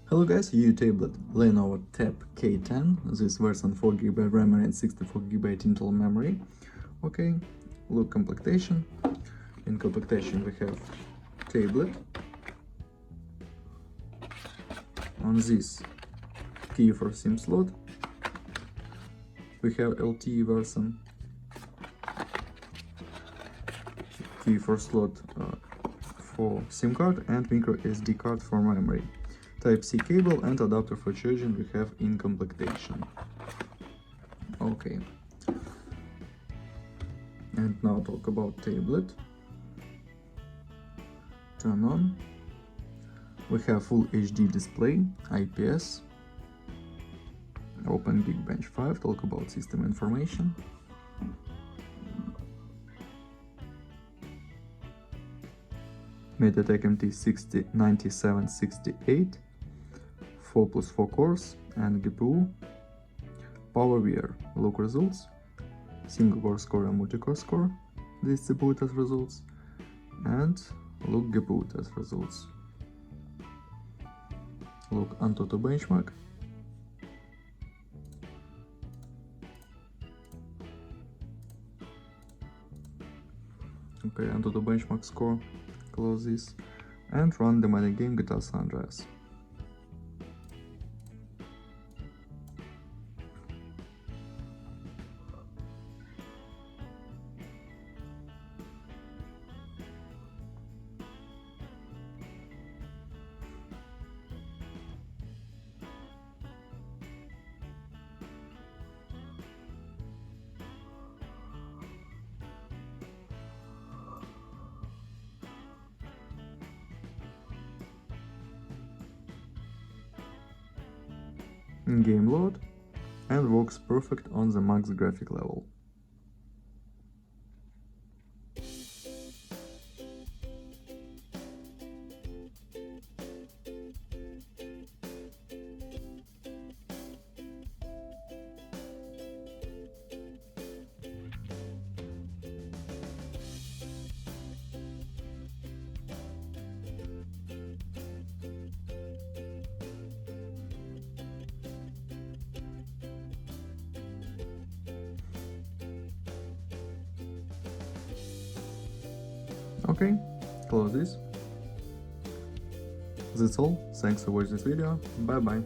Hello guys, new tablet Lenovo Tab K10. This version 4GB RAM and 64GB internal memory. Okay, look complementation. In complementation we have tablet. On this key for SIM slot. We have LTE version. Key for slot for SIM card and micro SD card for memory. Type-C cable and adapter for charging we have in complementation. Okay. And now talk about tablet. Turn on. We have full HD display, IPS. Open Geekbench 5, talk about system information. MediaTek MT609768, 4+4 cores and GPU. Power VR, look results, single core score and multi-core score, this GPU test results, and look GPU test results. Look Antutu benchmark. Okay, Antutu benchmark score. Close this and run the mini game GTA San Andreas. Game load and works perfect on the max graphic level. Okay, close this. That's all. Thanks for watching this video. Bye bye.